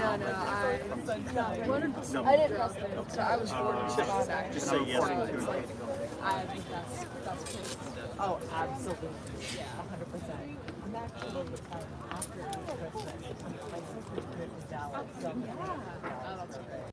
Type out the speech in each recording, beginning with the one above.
No, I didn't trust it, so I was forward to respond. Just say yes. I think that's crazy. Oh, absolutely. Yeah, 100%. I'm actually after Christmas. My sister's trip to Dallas. So Oh, that's great.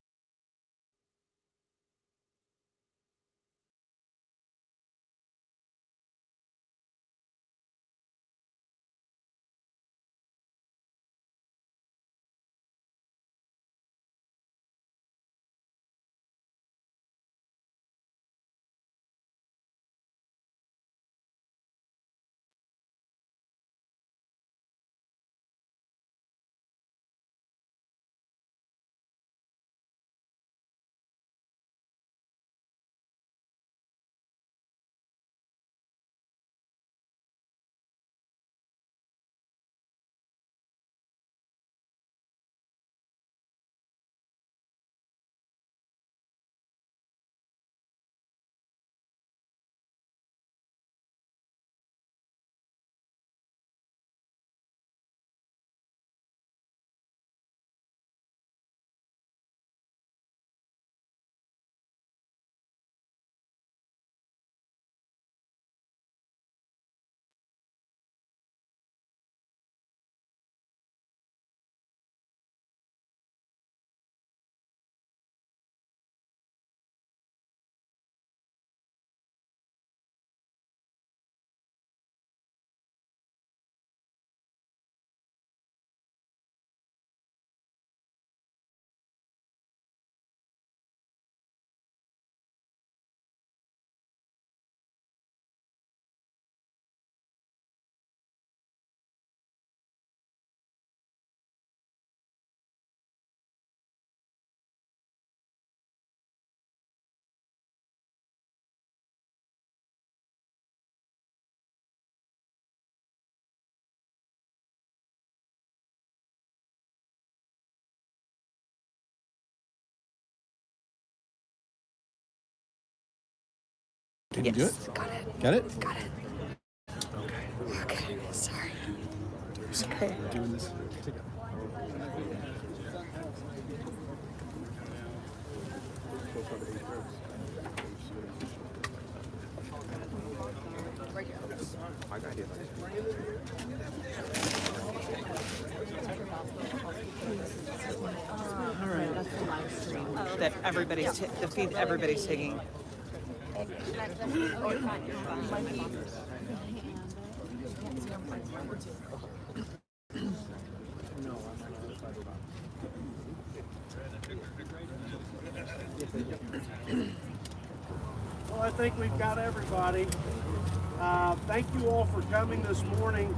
Did you do it? Got it. Got it? Got it. Okay. Sorry. Okay. Doing this together. I got it. all right, that's the live stream that everybody's the feed everybody's taking. Well, I think we've got everybody. Thank you all for coming this morning.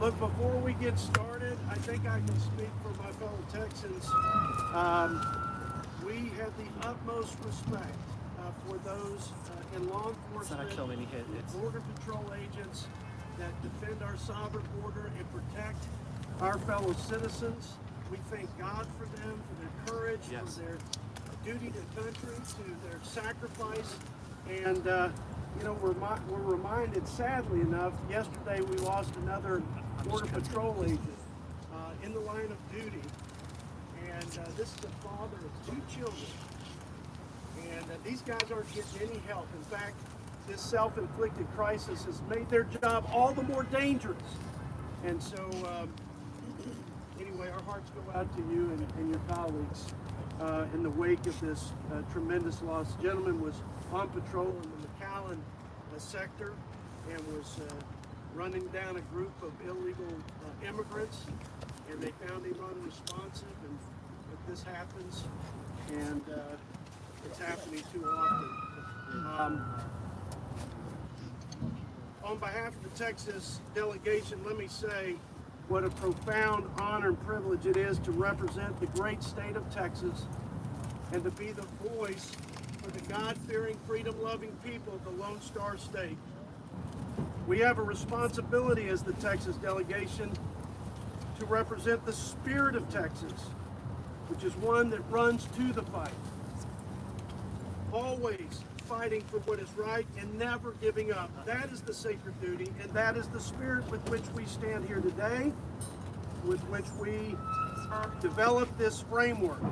Look, before we get started, I think I can speak for my fellow Texans. We have the utmost respect for those in law enforcement, border patrol agents that defend our sovereign border and protect our fellow citizens. We thank God for them, for their courage, for their duty to country, to their sacrifice. And, you know, we're reminded, sadly enough, yesterday we lost another Border Patrol agent in the line of duty. And this is a father of 2 children. And these guys aren't getting any help. In fact, this self-inflicted crisis has made their job all the more dangerous. And so, anyway, our hearts go out to you and your colleagues in the wake of this tremendous loss. The gentleman was on patrol in the McAllen sector and was running down a group of illegal immigrants, and they found him unresponsive, and this happens, and it's happening too often. On behalf of the Texas delegation, let me say what a profound honor and privilege it is to represent the great state of Texas and to be the voice for the God-fearing, freedom-loving people of the Lone Star State. We have a responsibility as the Texas delegation to represent the spirit of Texas, which is one that runs to the fight, always fighting for what is right and never giving up. That is the sacred duty, and that is the spirit with which we stand here today, with which we developed this framework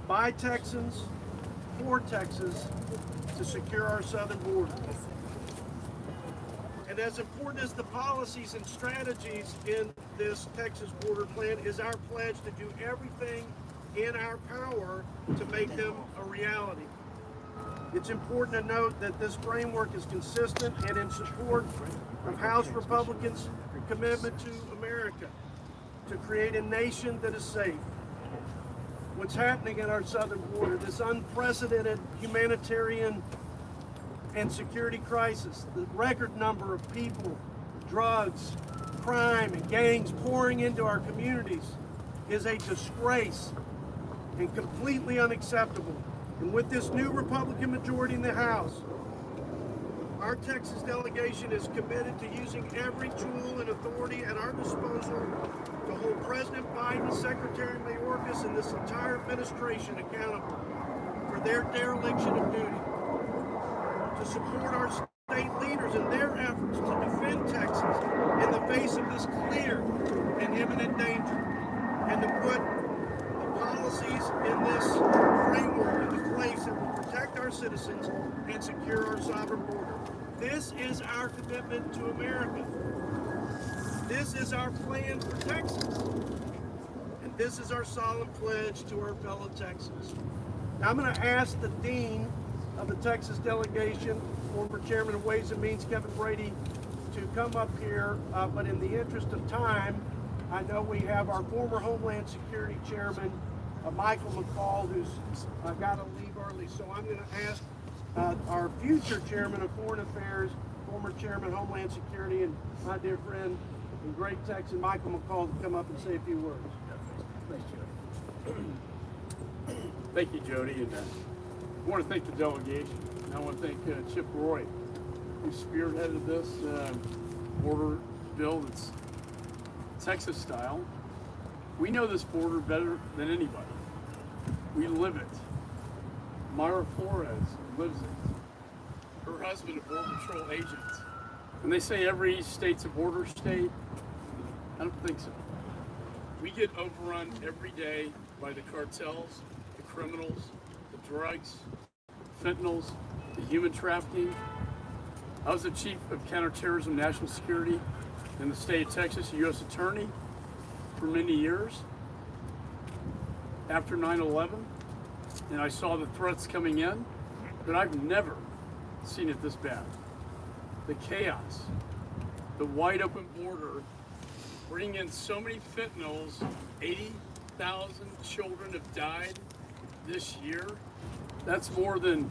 by Texans, for Texas, to secure our southern border. And as important as the policies and strategies in this Texas border plan is our pledge to do everything in our power to make them a reality. It's important to note that this framework is consistent and in support of House Republicans' commitment to America, to create a nation that is safe. What's happening at our southern border, this unprecedented humanitarian and security crisis, the record number of people, drugs, crime, and gangs pouring into our communities is a disgrace and completely unacceptable. And with this new Republican majority in the House, our Texas delegation is committed to using every tool and authority at our disposal to hold President Biden, Secretary Mayorkas, and this entire administration accountable for their dereliction of duty, to support our state leaders in their efforts to defend Texas in the face of this clear and imminent danger, and to put the policies in this framework into place that will protect our citizens and secure our sovereign border. This is our commitment to America. This is our plan for Texas. And this is our solemn pledge to our fellow Texans. Now I'm going to ask the Dean of the Texas delegation, former Chairman of Ways and Means, Kevin Brady, to come up here, but in the interest of time, I know we have our former Homeland Security Chairman, Michael McCall, who's got to leave early. So I'm going to ask our future Chairman of Foreign Affairs, former Chairman Homeland Security, and my dear friend and great Texan, Michael McCall, to come up and say a few words. Thank you, Jody. And I want to thank the delegation. And I want to thank Chip Roy, who spearheaded this border bill that's Texas style. We know this border better than anybody. We live it. Myra Flores lives it. Her husband, a Border Patrol agent. And they say every state's a border state. I don't think so. We get overrun every day by the cartels, the criminals, the drugs, fentanyls, the human trafficking. I was the Chief of Counterterrorism National Security in the state of Texas, a U.S. Attorney for many years after 9/11, and I saw the threats coming in, but I've never seen it this bad. The chaos, the wide open border, bringing in so many fentanyls. 80,000 children have died this year. That's more than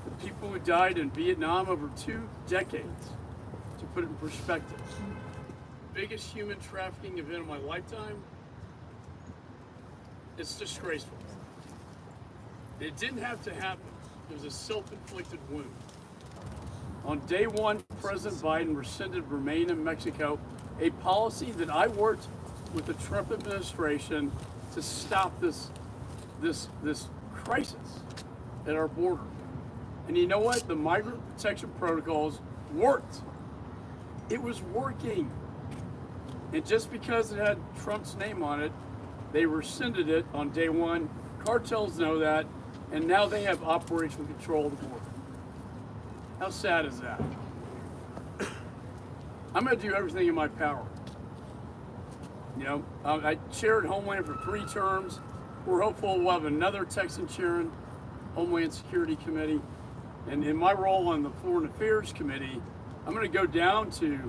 the people who died in Vietnam over 2 decades, to put it in perspective. Biggest human trafficking event of my lifetime. It's disgraceful. It didn't have to happen. It was a self-inflicted wound. On day one, President Biden rescinded Remain in Mexico, a policy that I worked with the Trump administration to stop this crisis at our border. And you know what? The migrant protection protocols worked. It was working. And just because it had Trump's name on it, they rescinded it on day one. Cartels know that, and now they have operational control of the border. How sad is that? I'm going to do everything in my power. You know, I chaired Homeland for 3 terms. We're hopeful we'll have another Texan chairing Homeland Security Committee. And in my role on the Foreign Affairs Committee, I'm going to go down to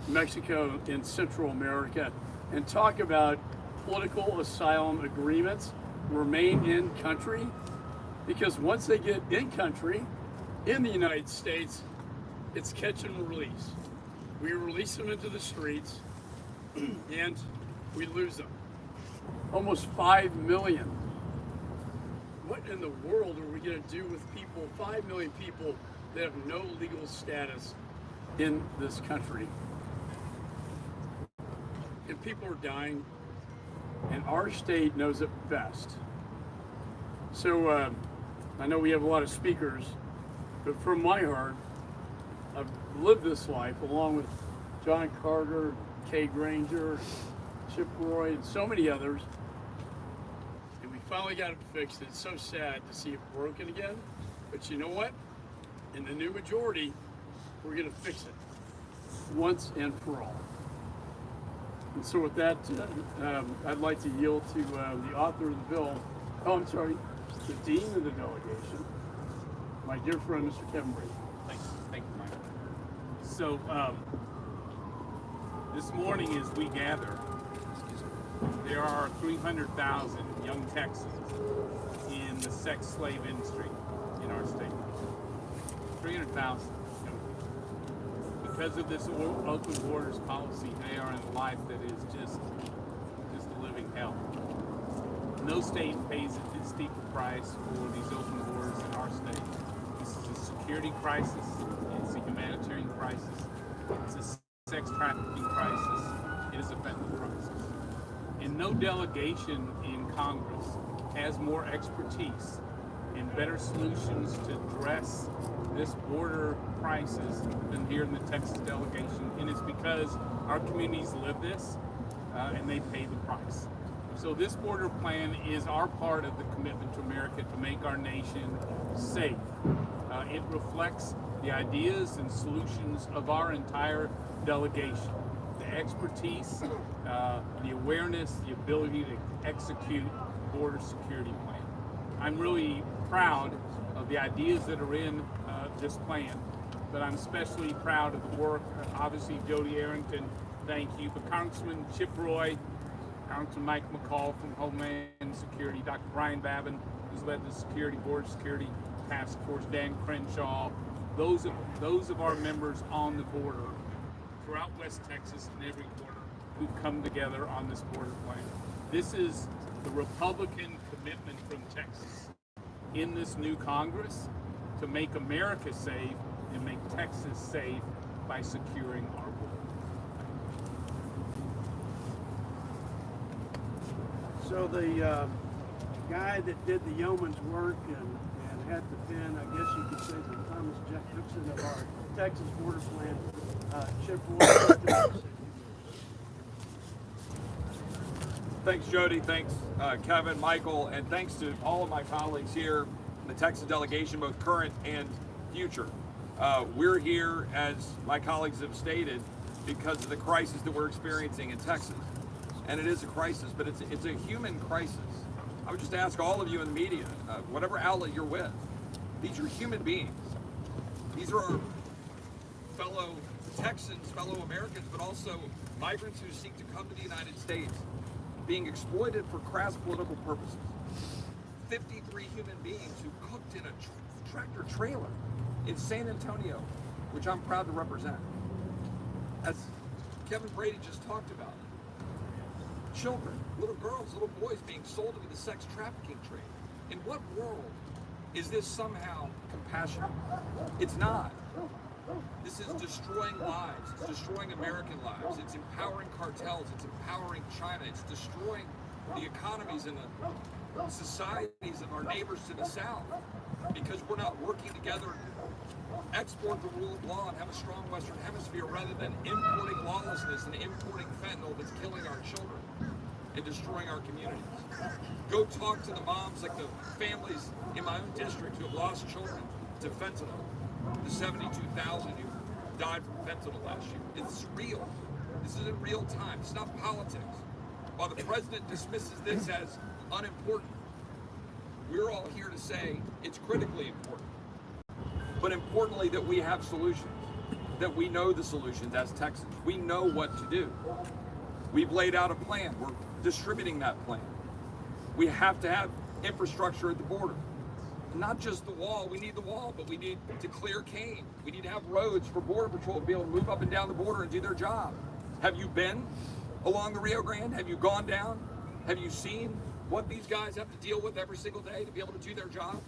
Mexico in Central America and talk about political asylum agreements, remain in country, because once they get in country, in the United States, it's catch and release. We release them into the streets and we lose them. Almost 5 million. What in the world are we going to do with people, 5 million people that have no legal status in this country? And people are dying, and our state knows it best. So I know we have a lot of speakers, but from my heart, I've lived this life along with John Carter, Kay Granger, Chip Roy, and so many others. And we finally got it fixed. It's so sad to see it broken again. But you know what? In the new majority, we're going to fix it once and for all. And so with that, I'd like to yield to the author of the bill. Oh, I'm sorry, the dean of the delegation, my dear friend, Mr. Kevin Brady. Thank you, Mike. So, this morning as we gather, there are 300,000 young Texans in the sex slave industry in our state. 300,000. Because of this open borders policy, they are in a life that is just a living hell. No state pays a steeper price for these open borders in our state. This is a security crisis. It's a humanitarian crisis. It's a sex trafficking crisis. It is a fentanyl crisis. And no delegation in Congress has more expertise and better solutions to address this border crisis than here in the Texas delegation. And it's because our communities live this and they pay the price. So this border plan is our part of the commitment to America to make our nation safe. It reflects the ideas and solutions of our entire delegation. The expertise, the awareness, the ability to execute border security plan. I'm really proud of the ideas that are in this plan, but I'm especially proud of the work, obviously Jodey Arrington, thank you, but Congressman Chip Roy, Congressman Mike McCall from Homeland Security, Dr. Brian Babin, who's led the Border Security Task Force, Dan Crenshaw, those of our members on the border throughout West Texas and every border who've come together on this border plan. This is the Republican commitment from Texas in this new Congress to make America safe and make Texas safe by securing our border. So the guy that did the yeoman's work and had the pen, I guess you could say the Thomas Jefferson of our Texas border plan, Chip Roy. Thanks, Jody. Thanks, Kevin, Michael, and thanks to all of my colleagues here in the Texas delegation, both current and future. We're here, as my colleagues have stated, because of the crisis that we're experiencing in Texas. And it is a crisis, but it's a human crisis. I would just ask all of you in the media, whatever outlet you're with, these are human beings. These are our fellow Texans, fellow Americans, but also migrants who seek to come to the United States, being exploited for crass political purposes. 53 human beings who cooked in a tractor trailer in San Antonio, which I'm proud to represent. As Kevin Brady just talked about, children, little girls, little boys being sold into the sex trafficking trade. In what world is this somehow compassionate? It's not. This is destroying lives. It's destroying American lives. It's empowering cartels. It's empowering China. It's destroying the economies and the societies of our neighbors to the south because we're not working together to export the rule of law and have a strong Western Hemisphere rather than importing lawlessness and importing fentanyl that's killing our children and destroying our communities. Go talk to the moms, like the families in my own district who have lost children to fentanyl. The 72,000 who died from fentanyl last year. It's real. This is in real time. It's not politics. While the president dismisses this as unimportant, we're all here to say it's critically important. But importantly, that we have solutions, that we know the solutions as Texans. We know what to do. We've laid out a plan. We're distributing that plan. We have to have infrastructure at the border. Not just the wall, we need the wall, but we need to clear cane. We need to have roads for Border Patrol to be able to move up and down the border and do their job. Have you been along the Rio Grande? Have you gone down? Have you seen what these guys have to deal with every single day to be able to do their job?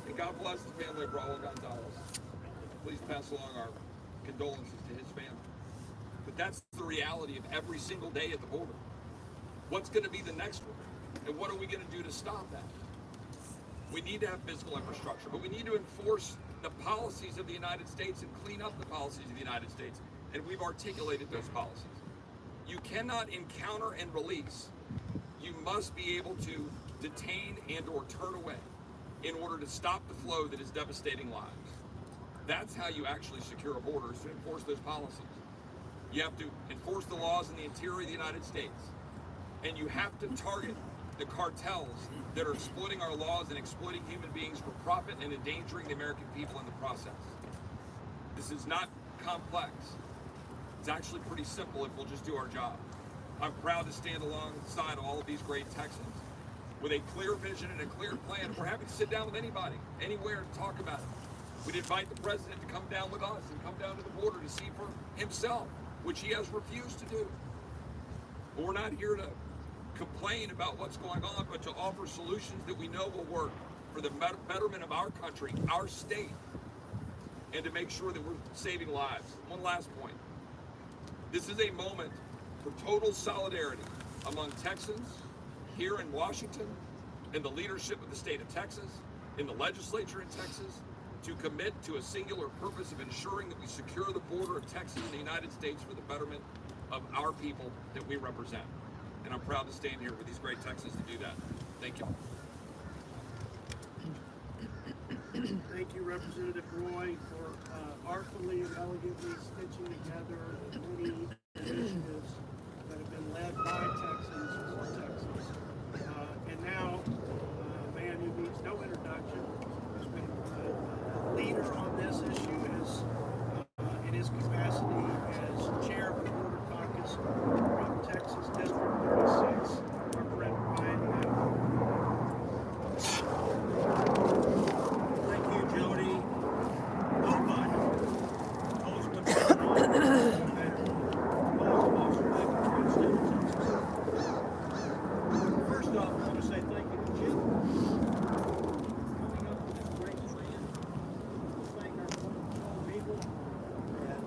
And God bless the family of Raul Gonzalez. Please pass along our condolences to his family. But that's the reality of every single day at the border. What's going to be the next one? And what are we going to do to stop that? We need to have physical infrastructure, but we need to enforce the policies of the United States and clean up the policies of the United States. And we've articulated those policies. You cannot encounter and release. You must be able to detain and or turn away in order to stop the flow that is devastating lives. That's how you actually secure a border, is to enforce those policies. You have to enforce the laws in the interior of the United States. And you have to target the cartels that are exploiting our laws and exploiting human beings for profit and endangering the American people in the process. This is not complex. It's actually pretty simple if we'll just do our job. I'm proud to stand alongside all of these great Texans with a clear vision and a clear plan. We're happy to sit down with anybody, anywhere, to talk about it. We'd invite the president to come down with us and come down to the border to see for himself, which he has refused to do. But we're not here to complain about what's going on, but to offer solutions that we know will work for the betterment of our country, our state, and to make sure that we're saving lives. One last point. This is a moment for total solidarity among Texans here in Washington, in the leadership of the state of Texas, in the legislature in Texas, to commit to a singular purpose of ensuring that we secure the border of Texas and the United States for the betterment of our people that we represent. And I'm proud to stand here with these great Texans to do that. Thank you. Thank you, Representative Roy, for artfully and elegantly stitching together the many initiatives that have been led by Texans for Texas. And now, a man who needs no introduction, who's been a leader on this issue in his capacity as chair of the Border Caucus from Texas District 36, our friend Brian Adams. Thank you, Jody. Nobody knows what's going on better. Most of us are making for the state of Texas. First off, I want to say thank you to Jim coming up with this great plan. Thank our wonderful people and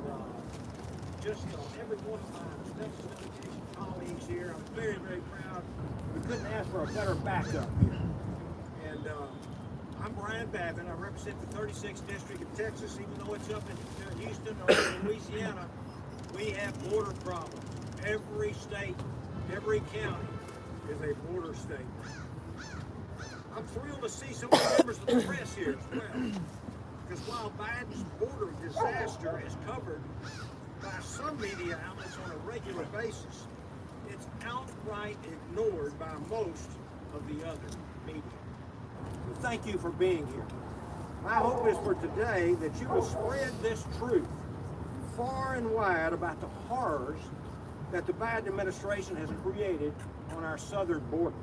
just every one of my Texas delegation colleagues here. I'm very, very proud. We couldn't ask for a better backup here. And I'm Brian Babin. I represent the 36th District of Texas. Even though it's up in Houston or in Louisiana, we have border problems. Every state, every county is a border state. I'm thrilled to see some of the members of the press here as well. Because while Biden's border disaster is covered by some media outlets on a regular basis, it's outright ignored by most of the other media. So thank you for being here. My hope is for today that you will spread this truth far and wide about the horrors that the Biden administration has created on our southern border.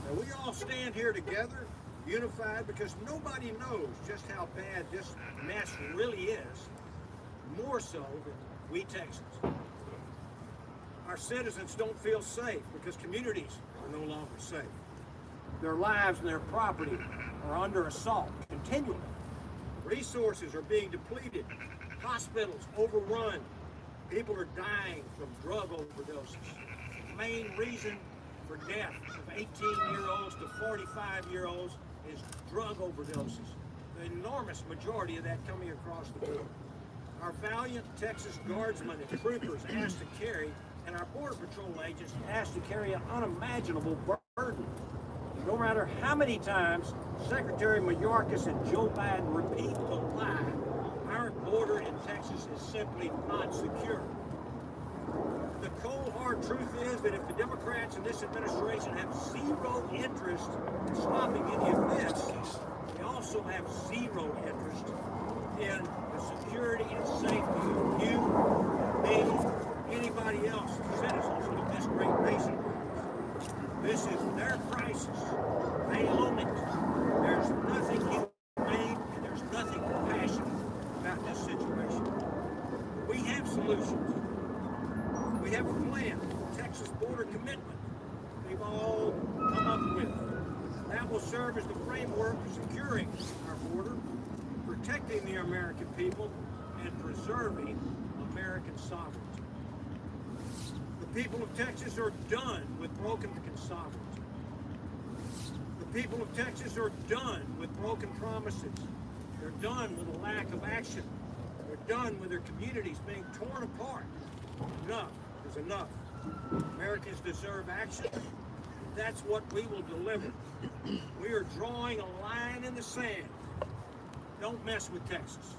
And we all stand here together, unified, because nobody knows just how bad this mess really is, more so than we Texans. Our citizens don't feel safe because communities are no longer safe. Their lives and their property are under assault continually. Resources are being depleted. Hospitals overrun. People are dying from drug overdoses. The main reason for death of 18-year-olds to 45-year-olds is drug overdoses. The enormous majority of that coming across the border. Our valiant Texas guardsmen and troopers asked to carry, and our Border Patrol agents asked to carry an unimaginable burden. No matter how many times Secretary Mayorkas and Joe Biden repeat the lie, our border in Texas is simply not secure. The cold hard truth is that if the Democrats in this administration have zero interest in stopping any of this, they also have zero interest in the security and safety of you, me, anybody else, citizens of this great nation. This is their crisis. They own it. There's nothing humane and there's nothing compassionate about this situation. We have solutions. We have a plan, Texas border commitment we've all come up with. That will serve as the framework for securing our border, protecting the American people, and preserving American sovereignty. The people of Texas are done with broken sovereignty. The people of Texas are done with broken promises. They're done with a lack of action. They're done with their communities being torn apart. Enough is enough. Americans deserve action. That's what we will deliver. We are drawing a line in the sand. Don't mess with Texas.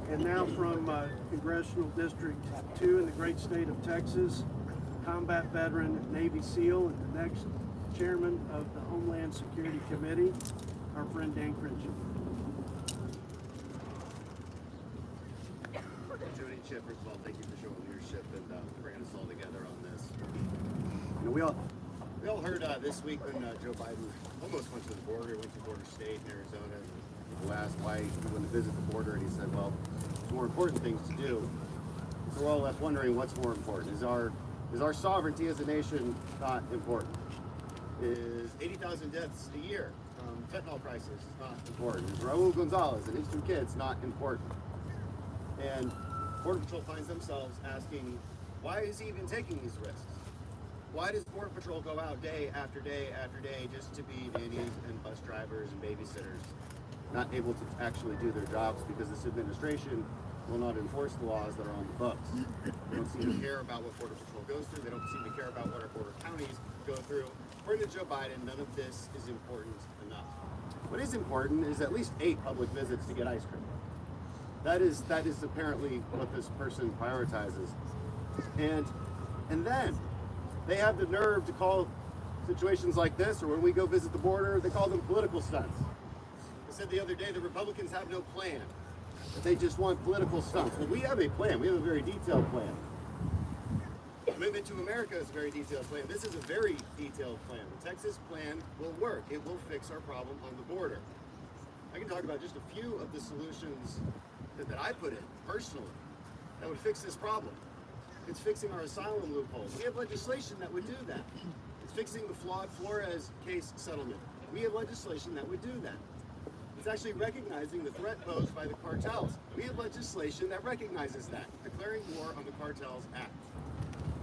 And now from Congressional District 2 in the great state of Texas, combat veteran, Navy SEAL, and the next chairman of the Homeland Security Committee, our friend Dan Crenshaw. Jodey and Chip, first of all, thank you for showing leadership and bringing us all together on this. You know, we all heard this week when Joe Biden almost went to the border, went to border state in Arizona. People asked why he went to visit the border, and he said, well, there's more important things to do. So we're all left wondering what's more important. Is our sovereignty as a nation not important? Is 80,000 deaths a year from fentanyl crisis not important? Is Raul Gonzalez and his 2 kids not important? And Border Patrol finds themselves asking, why is he even taking these risks? Why does Border Patrol go out day after day after day just to be nannies and bus drivers and babysitters, not able to actually do their jobs because this administration will not enforce the laws that are on the books? They don't seem to care about what Border Patrol goes through. They don't seem to care about what our border counties go through. According to Joe Biden, none of this is important enough. What is important is at least 8 public visits to get ice cream. That is apparently what this person prioritizes. And then they have the nerve to call situations like this, or when we go visit the border, they call them political stunts. They said the other day the Republicans have no plan, that they just want political stunts. Well, we have a plan. We have a very detailed plan. Commitment to America is a very detailed plan. This is a very detailed plan. The Texas plan will work. It will fix our problem on the border. I can talk about just a few of the solutions that I put in personally that would fix this problem. It's fixing our asylum loopholes. We have legislation that would do that. It's fixing the flawed Flores case settlement. We have legislation that would do that. It's actually recognizing the threat posed by the cartels. We have legislation that recognizes that, declaring war on the Cartels Act.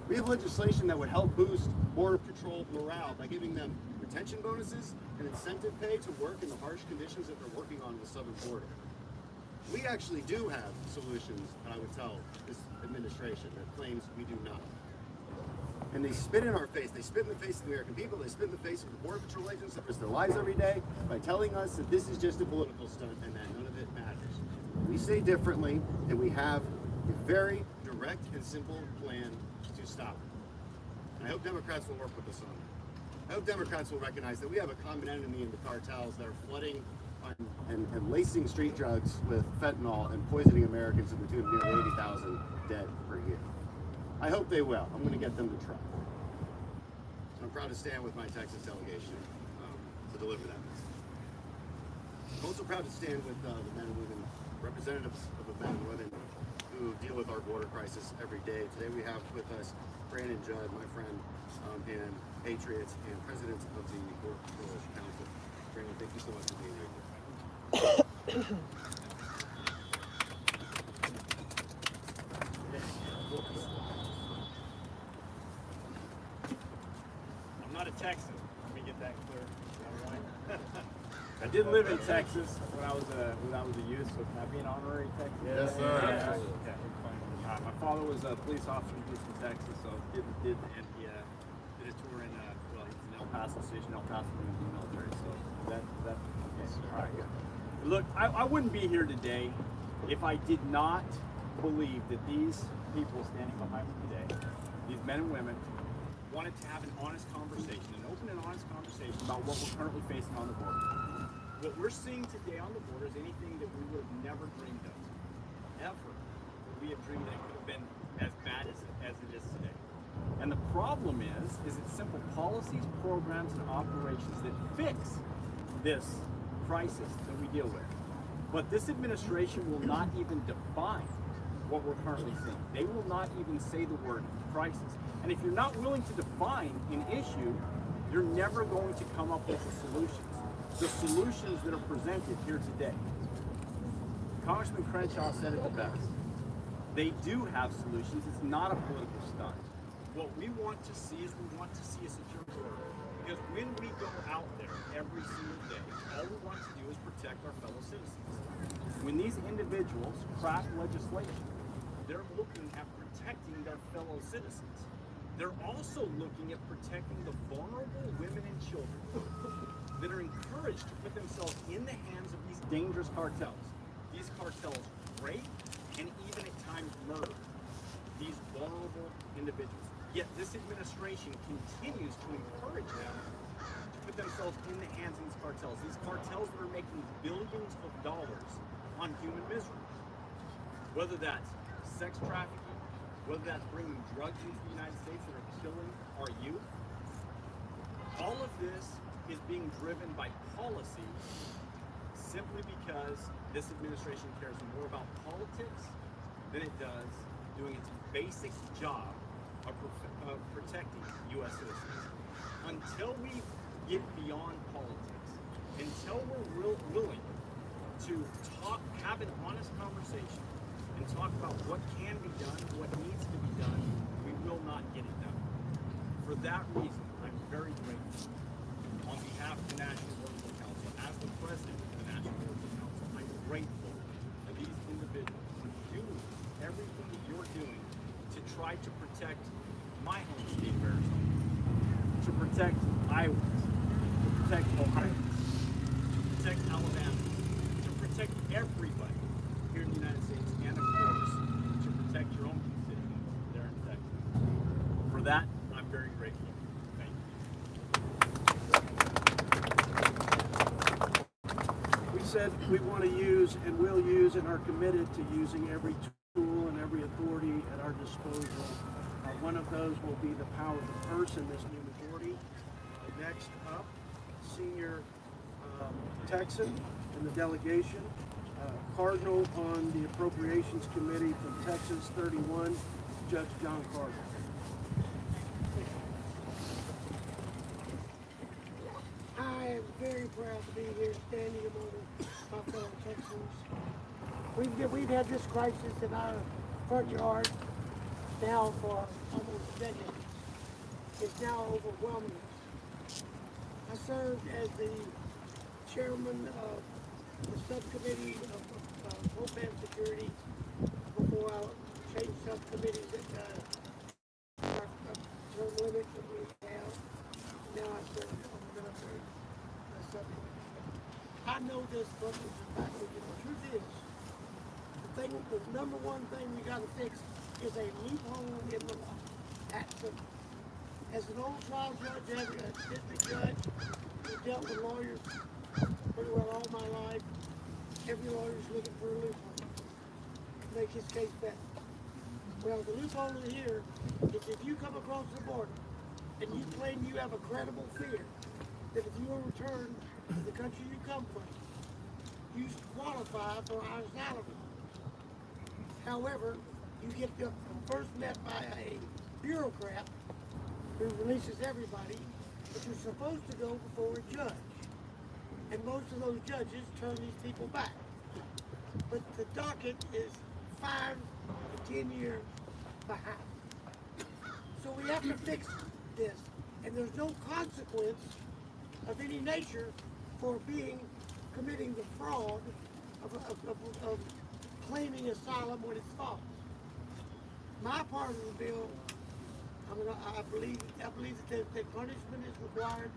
We have legislation that would help boost Border Patrol morale by giving them retention bonuses and incentive pay to work in the harsh conditions that they're working on the southern border. We actually do have solutions, and I would tell this administration that claims we do not. And they spit in our face. They spit in the face of the American people. They spit in the face of the Border Patrol agents that risk their lives every day by telling us that this is just a political stunt and that none of it matters. We say differently, and we have a very direct and simple plan to stop it. And I hope Democrats will work with us on that. I hope Democrats will recognize that we have a common enemy in the cartels that are flooding and lacing street drugs with fentanyl and poisoning Americans to the tune of nearly 80,000 dead per year. I hope they will. I'm going to get them to try. I'm proud to stand with my Texas delegation to deliver that message. I'm also proud to stand with the men and women, representatives of the men and women who deal with our border crisis every day. Today we have with us Brandon Judd, my friend, and patriots and president of the Border Patrol Council. Brandon, thank you so much for being here. I'm not a Texan. Let me get that clear. All right. I did live in Texas when I was a youth, so can I be an honorary Texan? Yes, sir. Yeah. Okay. My father was a police officer in Houston, Texas, so did a tour in well, he's in El Paso Station, El Paso in the military. So that okay. All right. Look, I wouldn't be here today if I did not believe that these people standing behind me today, these men and women, wanted to have an honest conversation, an open and honest conversation about what we're currently facing on the border. What we're seeing today on the border is anything that we would have never dreamed of, ever. We have dreamed that it could have been as bad as it is today. And the problem is it's simple policies, programs, and operations that fix this crisis that we deal with. But this administration will not even define what we're currently seeing. They will not even say the word crisis. And if you're not willing to define an issue, you're never going to come up with the solutions. The solutions that are presented here today. Congressman Crenshaw said it the best. They do have solutions. It's not a political stunt. What we want to see is we want to see a secure border. Because when we go out there every single day, all we want to do is protect our fellow citizens. When these individuals craft legislation, they're looking at protecting their fellow citizens. They're also looking at protecting the vulnerable women and children that are encouraged to put themselves in the hands of these dangerous cartels. These cartels rape and even at times murder these vulnerable individuals. Yet this administration continues to encourage them to put themselves in the hands of these cartels. These cartels that are making billions of dollars on human misery. Whether that's sex trafficking, whether that's bringing drugs into the United States that are killing our youth. All of this is being driven by policy simply because this administration cares more about politics than it does doing its basic job of protecting U.S. citizens. Until we get beyond politics, until we're willing to have an honest conversation and talk about what can be done, what needs to be done, we will not get it done. For that reason, I'm very grateful on behalf of the National Political Council, as the president of the National Political Council, I'm grateful for these individuals for doing everything that you're doing to try to protect my home state of Arizona, to protect Iowans, to protect Ohioans, to protect Alabama, to protect everybody here in the United States, and of course, to protect your own constituents there in Texas. For that, I'm very grateful. Thank you. We said we want to use and will use and are committed to using every tool and every authority at our disposal. One of those will be the power of the purse in this new majority. Next up, senior Texan in the delegation, Cardinal on the Appropriations Committee from Texas 31, Judge John Cardinal. I am very proud to be here standing among my fellow Texans. We've had this crisis in our front yard now for almost a decade. It's now overwhelming us. I served as the chairman of the subcommittee of Homeland Security before I changed subcommittees at our term limit that we have. Now I serve on the military subcommittee. I know this front and backwards, and the truth is, the number one thing we got to fix is a loophole in the law. That's simple. As an old trial judge, as a district judge, who dealt with lawyers pretty well all my life, every lawyer's looking for a loophole to make his case better. Well, the loophole here is if you come across the border and you claim you have a credible fear that if you are returned to the country you come from, you qualify for our asylum. However, you get first met by a bureaucrat who releases everybody, but you're supposed to go before a judge. And most of those judges turn these people back. But the docket is 5 to 10 years behind. So we have to fix this. And there's no consequence of any nature for committing the fraud of claiming asylum when it's false. My part of the bill, I believe that punishment is required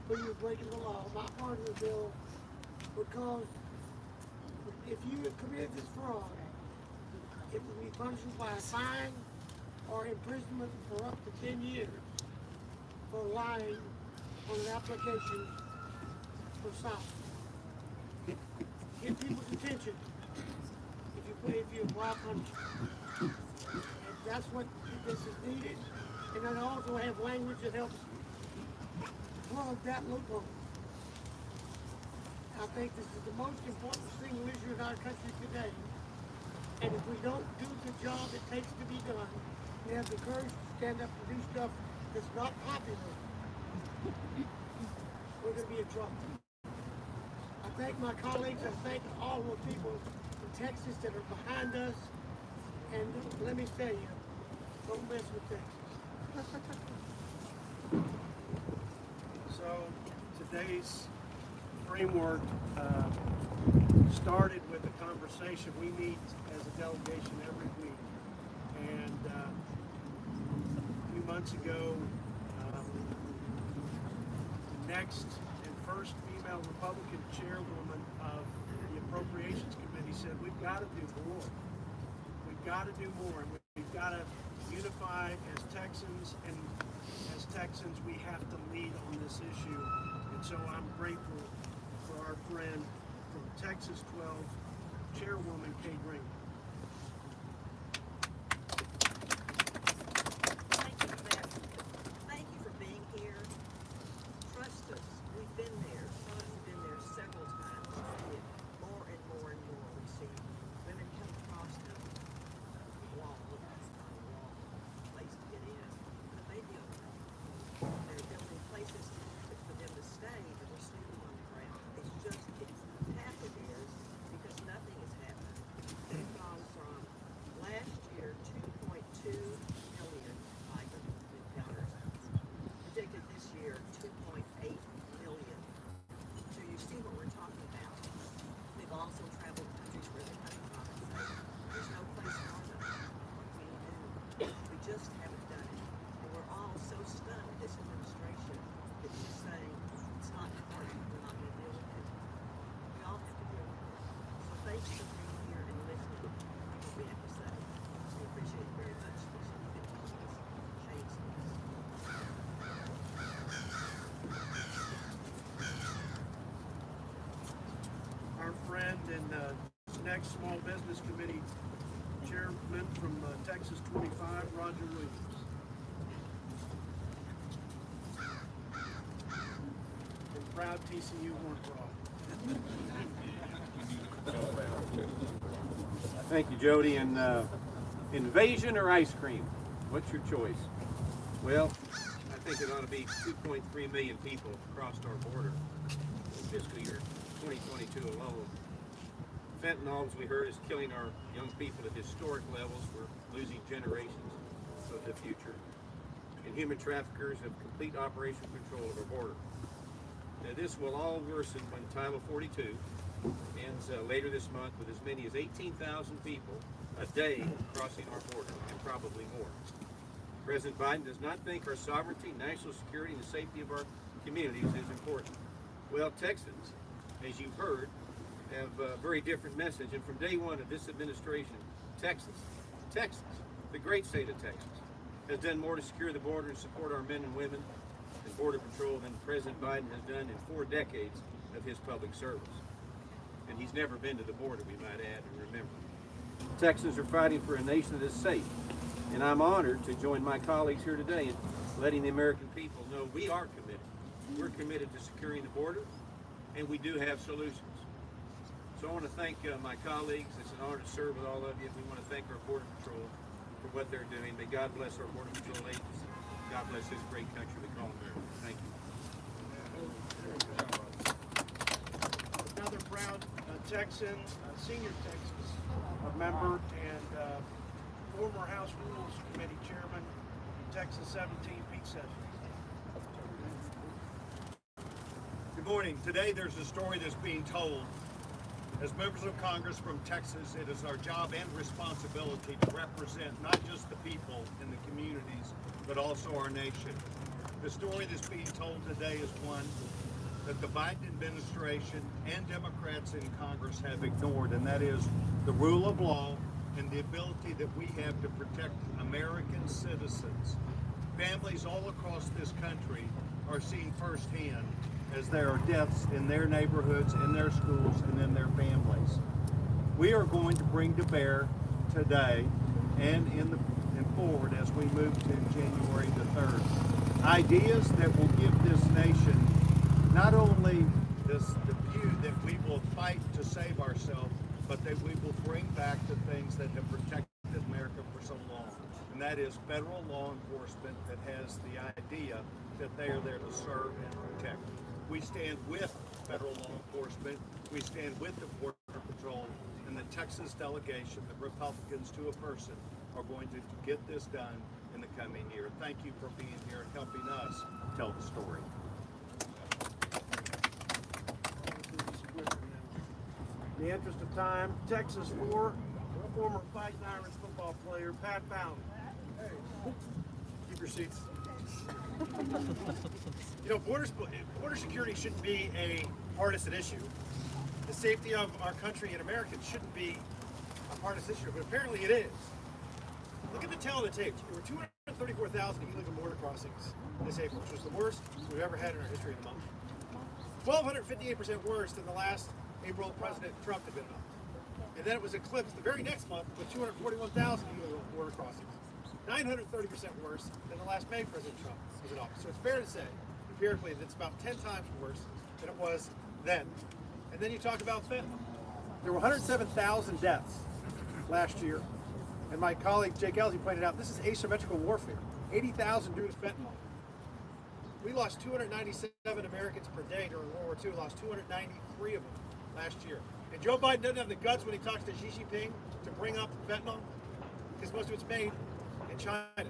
when you're breaking the law. My part of the bill would cause, if you had committed this fraud, it would be punishable by a fine or imprisonment for up to 10 years for lying on an application for asylum. Get people's attention if you apply punishment. And that's what this is needed. And then also have language that helps plug that loophole. I think this is the most important single issue in our country today. And if we don't do the job it takes to be done, we have the courage to stand up and do stuff that's not popular, we're going to be in trouble. I thank my colleagues, I thank all the people in Texas that are behind us. And let me tell you, don't mess with Texas. So today's framework started with a conversation. We meet as a delegation every week, and a few months ago, the next and first female Republican chairwoman of the Appropriations Committee said, we've got to do more. We've got to do more, and we've got to unify as Texans, and as Texans we have to lead on this issue. And so I'm grateful for our friend from Texas 12, Chairwoman Kay Green. Thank you for that. Thank you for being here. Trust us, we've been there. Some of us have been there several times. We see it more and more and more. We see women come across the wall. Look, that's not a wall. Place to get in. But they build it. They're building places for them to stay, but they're sleeping on the ground. It's just, half it is because nothing is happening. It's gone from last year 2.2 million migrant encounters. Predicted this year 2.8 million. So you see what we're talking about. We've also traveled countries where they're coming from and say, there's no place for them. What can you do? We just haven't done it. And we're all so stunned with this administration that just saying, it's not important, we're not going to deal with it. We all have to deal with it. So thanks for being here and listening to what we have to say. We appreciate it very much. You've been helping us change things. Our friend and next Small Business Committee Chairman from Texas 25, Roger Williams. And proud TCU Horn Frog. Thank you, Jody. And invasion or ice cream? What's your choice? Well, I think it ought to be 2.3 million people crossed our border in fiscal year 2022 alone. Fentanyl, as we heard, is killing our young people at historic levels. We're losing generations of the future. And human traffickers have complete operational control of our border. Now, this will all worsen when Title 42 ends later this month, with as many as 18,000 people a day crossing our border, and probably more. President Biden does not think our sovereignty, national security, and the safety of our communities is important. Well, Texans, as you've heard, have a very different message. And from day one of this administration, Texas, the great state of Texas, has done more to secure the border and support our men and women and Border Patrol than President Biden has done in 4 decades of his public service. And he's never been to the border, we might add and remember. Texans are fighting for a nation that is safe. And I'm honored to join my colleagues here today in letting the American people know we are committed. We're committed to securing the border, and we do have solutions. So I want to thank my colleagues. It's an honor to serve with all of you. We want to thank our Border Patrol for what they're doing. May God bless our Border Patrol agents. God bless this great country we call America. Thank you. Another proud Texan, senior Texas member, and former House Rules Committee Chairman, Texas 17, Pete Sessions. Good morning. Today there's a story that's being told. As members of Congress from Texas, it is our job and responsibility to represent not just the people in the communities, but also our nation. The story that's being told today is one that the Biden administration and Democrats in Congress have ignored, and that is the rule of law and the ability that we have to protect American citizens. Families all across this country are seeing firsthand as there are deaths in their neighborhoods, in their schools, and in their families. We are going to bring to bear today and forward as we move to January the 3rd, ideas that will give this nation not only the view that we will fight to save ourselves, but that we will bring back the things that have protected America for so long. And that is federal law enforcement that has the idea that they are there to serve and protect. We stand with federal law enforcement, we stand with the Border Patrol, and the Texas delegation, the Republicans to a person, are going to get this done in the coming year. Thank you for being here and helping us tell the story. In the interest of time, Texas 4, former Fighting Irish football player Pat Fowler. Keep your seats. You know, border security shouldn't be a partisan issue. The safety of our country and Americans shouldn't be a partisan issue, but apparently it is. Look at the tale of the tape. There were 234,000 illegal border crossings this April, which was the worst we've ever had in our history in a month. 1,258% worse than the last April President Trump had been up. And then it was eclipsed the very next month with 241,000 illegal border crossings. 930% worse than the last May President Trump was in office. So it's fair to say, empirically, that it's about 10 times worse than it was then. And then you talk about fentanyl. There were 107,000 deaths last year. And my colleague Jake Elsey pointed out, this is asymmetrical warfare. 80,000 due to fentanyl. We lost 297 Americans per day during World War II, lost 293 of them last year. And Joe Biden doesn't have the guts when he talks to Xi Jinping to bring up fentanyl, because most of it's made in China.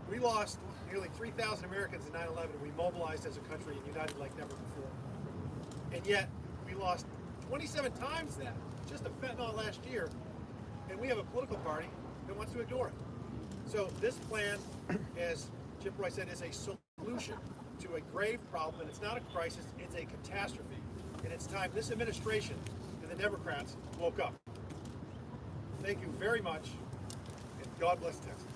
We lost nearly 3,000 Americans in 9/11, and we mobilized as a country and united like never before. And yet, we lost 27 times that just of fentanyl last year, and we have a political party that wants to ignore it. So this plan, as Chip Roy said, is a solution to a grave problem, and it's not a crisis, it's a catastrophe. And it's time this administration and the Democrats woke up. Thank you very much, and God bless Texas.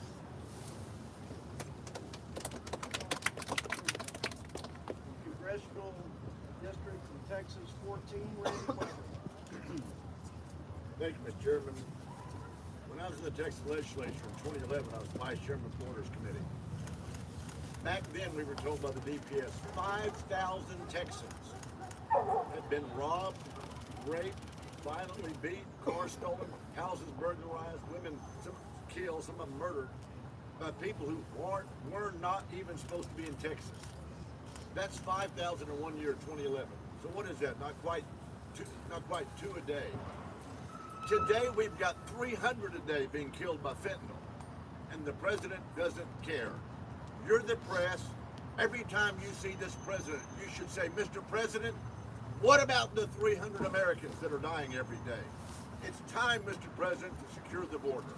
Congressional District in Texas 14, Randy Weber. Thank you, Mr. Chairman. When I was in the Texas legislature in 2011, I was vice chairman of the Borders Committee. Back then, we were told by the DPS 5,000 Texans had been robbed, raped, violently beat, cars stolen, houses burglarized, women killed, some of them murdered, by people who were not even supposed to be in Texas. That's 5,000 in 1 year, 2011. So what is that? Not quite two a day. Today we've got 300 a day being killed by fentanyl, and the president doesn't care. You're the press. Every time you see this president, you should say, Mr. President, what about the 300 Americans that are dying every day? It's time, Mr. President, to secure the border.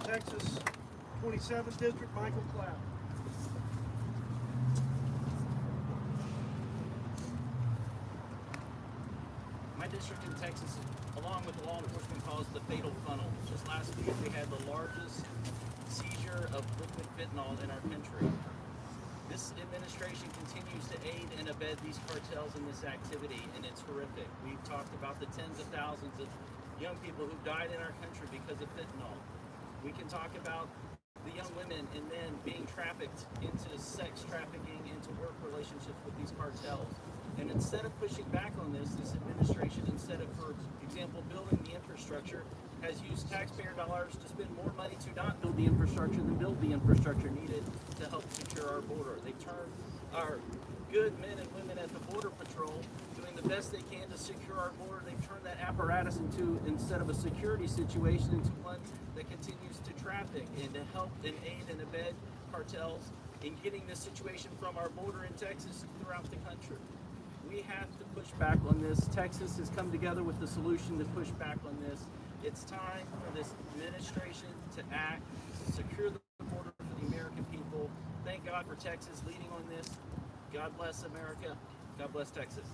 Texas 27th District, Michael Cloud. My district in Texas, along with law enforcement, calls the fatal funnel. Just last week, we had the largest seizure of liquid fentanyl in our country. This administration continues to aid and abet these cartels in this activity, and it's horrific. We've talked about the tens of thousands of young people who died in our country because of fentanyl. We can talk about the young women and men being trafficked into sex trafficking, into work relationships with these cartels. And instead of pushing back on this administration, instead of, for example, building the infrastructure, has used taxpayer dollars to spend more money to not build the infrastructure than build the infrastructure needed to help secure our border. They turn our good men and women at the Border Patrol doing the best they can to secure our border. They've turned that apparatus into, instead of a security situation, into one that continues to traffic and to help and aid and abet cartels in getting this situation from our border in Texas throughout the country. We have to push back on this. Texas has come together with the solution to push back on this. It's time for this administration to act, to secure the border for the American people. Thank God for Texas leading on this. God bless America. God bless Texas.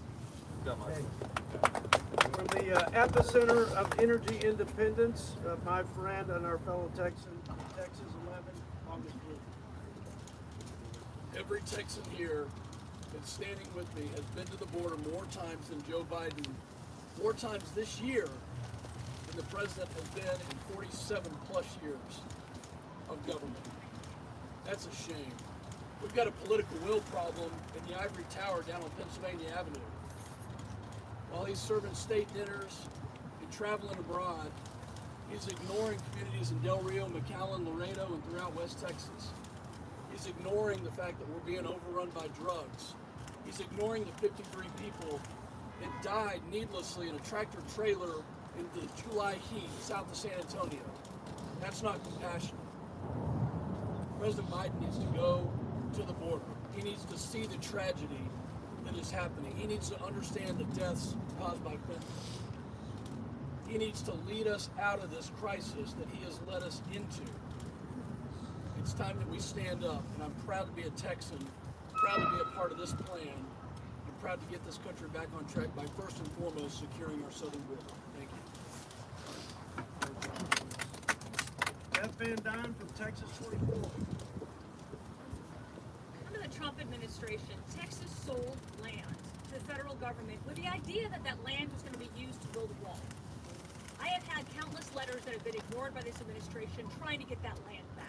From the epicenter of energy independence, my friend and our fellow Texan, Texas 11, August Blue. Every Texan here that's standing with me has been to the border more times than Joe Biden, more times this year than the president has been in 47 plus years of government. That's a shame. We've got a political will problem in the Ivory Tower down on Pennsylvania Avenue. While he's serving state dinners and traveling abroad, he's ignoring communities in Del Rio, McAllen, Laredo, and throughout West Texas. He's ignoring the fact that we're being overrun by drugs. He's ignoring the 53 people that died needlessly in a tractor trailer in the July heat south of San Antonio. That's not compassionate. President Biden needs to go to the border. He needs to see the tragedy that is happening. He needs to understand the deaths caused by fentanyl. He needs to lead us out of this crisis that he has led us into. It's time that we stand up, and I'm proud to be a Texan, proud to be a part of this plan, and proud to get this country back on track by first and foremost securing our southern border. Thank you. Beth Van Dyne from Texas 24. Under the Trump administration, Texas sold land to the federal government with the idea that that land was going to be used to build a wall. I have had countless letters that have been ignored by this administration trying to get that land back.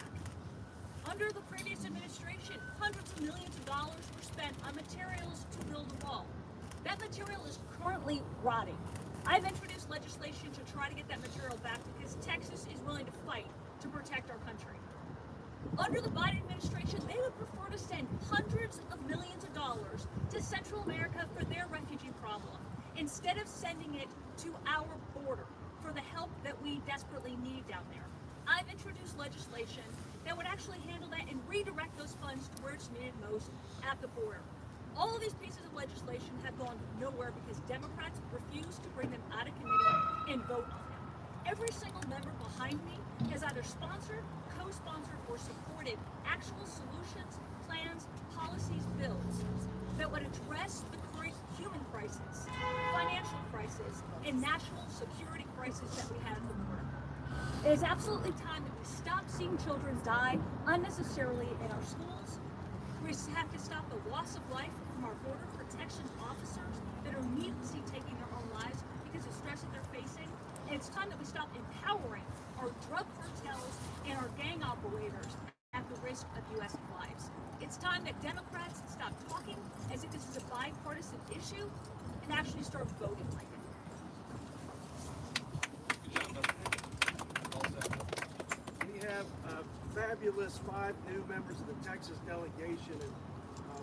Under the previous administration, hundreds of millions of dollars were spent on materials to build a wall. That material is currently rotting. I've introduced legislation to try to get that material back because Texas is willing to fight to protect our country. Under the Biden administration, they would prefer to send hundreds of millions of dollars to Central America for their refugee problem, instead of sending it to our border for the help that we desperately need down there. I've introduced legislation that would actually handle that and redirect those funds to where it's needed most, at the border. All of these pieces of legislation have gone nowhere because Democrats refuse to bring them out of committee and vote on them. Every single member behind me has either sponsored, co-sponsored, or supported actual solutions, plans, policies, bills that would address the current human crisis, financial crisis, and national security crisis that we have at the border. It is absolutely time that we stop seeing children die unnecessarily in our schools. We have to stop the loss of life from our border protection officers that are needlessly taking their own lives because of stress that they're facing. And it's time that we stop empowering our drug cartels and our gang operators at the risk of U.S. lives. It's time that Democrats stop talking as if this is a bipartisan issue and actually start voting like it. We have a fabulous 5 new members of the Texas delegation, and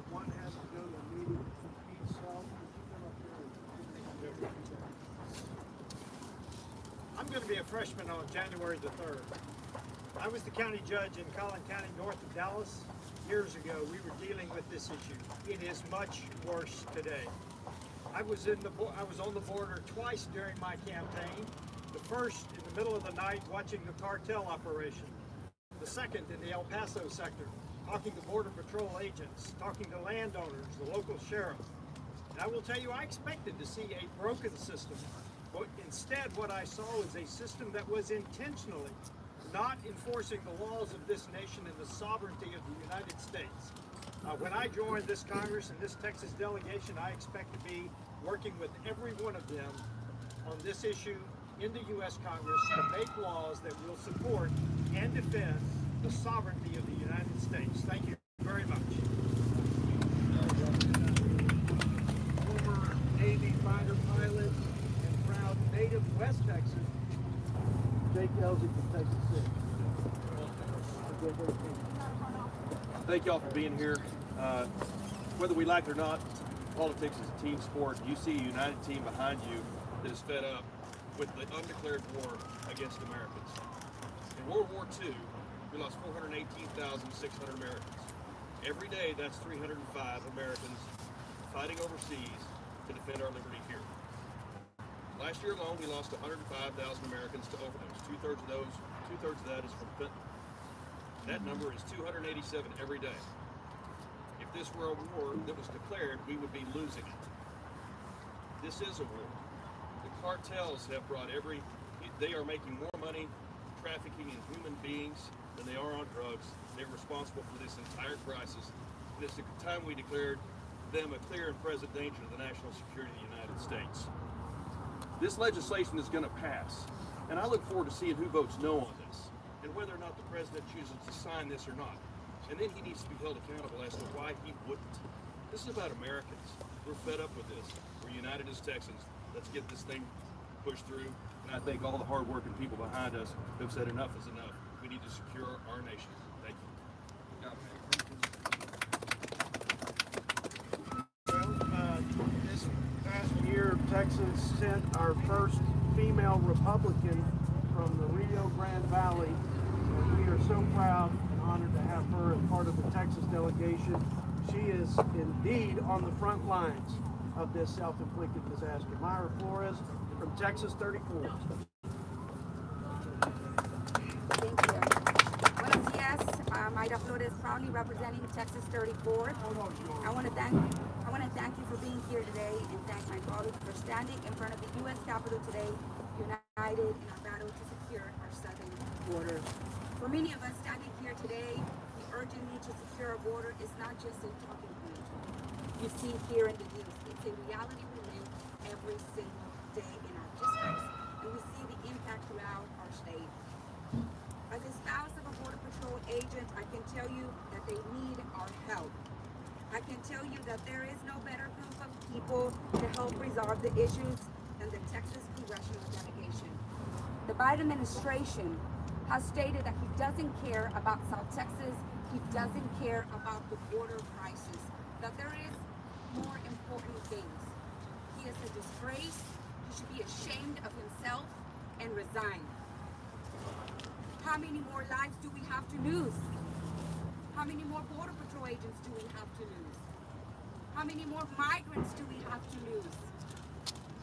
one has to go to a meeting. Pete Self, would you come up here and I'm going to be a freshman on January the 3rd. I was the county judge in Collin County, north of Dallas. Years ago, we were dealing with this issue. It is much worse today. I was on the border twice during my campaign. The first in the middle of the night watching the cartel operation. The second in the El Paso sector, talking to Border Patrol agents, talking to landowners, the local sheriff. And I will tell you, I expected to see a broken system. But instead, what I saw was a system that was intentionally not enforcing the laws of this nation and the sovereignty of the United States. When I joined this Congress and this Texas delegation, I expect to be working with every one of them on this issue in the U.S. Congress to make laws that will support and defend the sovereignty of the United States. Thank you very much. former Navy fighter pilot and proud native West Texan, Jake Elsey from Texas City. Thank y'all for being here. Whether we like it or not, politics is a team sport. You see a united team behind you that is fed up with the undeclared war against Americans. In World War II, we lost 418,600 Americans. Every day, that's 305 Americans fighting overseas to defend our liberty here. Last year alone, we lost 105,000 Americans to overdose. Two-thirds of that is from fentanyl. That number is 287 every day. If this were a war that was declared, we would be losing it. This is a war. The cartels have brought they are making more money trafficking in human beings than they are on drugs. They're responsible for this entire crisis. And it's the time we declared them a clear and present danger to the national security of the United States. This legislation is going to pass, and I look forward to seeing who votes no on this, and whether or not the president chooses to sign this or not. And then he needs to be held accountable as to why he wouldn't. This is about Americans. We're fed up with this. We're united as Texans. Let's get this thing pushed through. And I thank all the hard-working people behind us who have said enough is enough. We need to secure our nation. Thank you. Well, this past year, Texas sent our first female Republican from the Rio Grande Valley. And we are so proud and honored to have her as part of the Texas delegation. She is indeed on the front lines of this self-inflicted disaster. Myra Flores from Texas 34. Thank you. Buenos dias. Mayra Flores, proudly representing Texas 34. I want to thank you for being here today and thank my colleagues for standing in front of the U.S. Capitol today, united in our battle to secure our southern border. For many of us standing here today, the urgent need to secure our border is not just a talking point you see here in the news. It's a reality we live every single day in our districts, and we see the impact throughout our state. As a spouse of a Border Patrol agent, I can tell you that they need our help. I can tell you that there is no better group of people to help resolve the issues than the Texas congressional delegation. The Biden administration has stated that he doesn't care about South Texas, he doesn't care about the border crisis, that there is more important things. He is a disgrace, he should be ashamed of himself and resign. How many more lives do we have to lose? How many more Border Patrol agents do we have to lose? How many more migrants do we have to lose?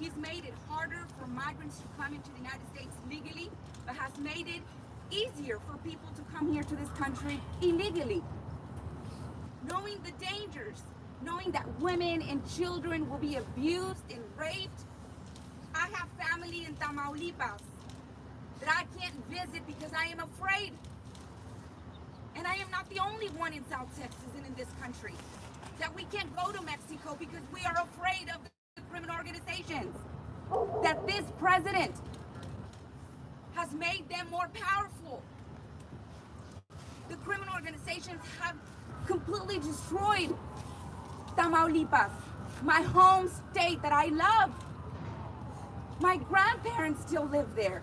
He's made it harder for migrants to come into the United States legally, but has made it easier for people to come here to this country illegally. Knowing the dangers, knowing that women and children will be abused and raped. I have family in Tamaulipas that I can't visit because I am afraid. And I am not the only one in South Texas and in this country that we can't go to Mexico because we are afraid of the criminal organizations. That this president has made them more powerful. The criminal organizations have completely destroyed Tamaulipas, my home state that I love. My grandparents still live there.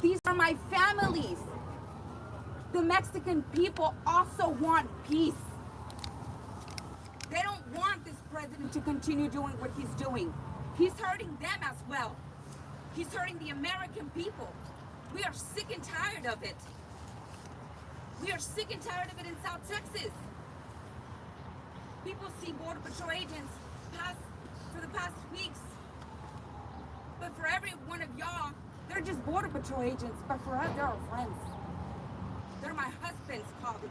These are my families. The Mexican people also want peace. They don't want this president to continue doing what he's doing. He's hurting them as well. He's hurting the American people. We are sick and tired of it. We are sick and tired of it in South Texas. People see Border Patrol agents for the past weeks. But for every one of y'all, they're just Border Patrol agents. But for us, they're our friends. They're my husband's colleagues.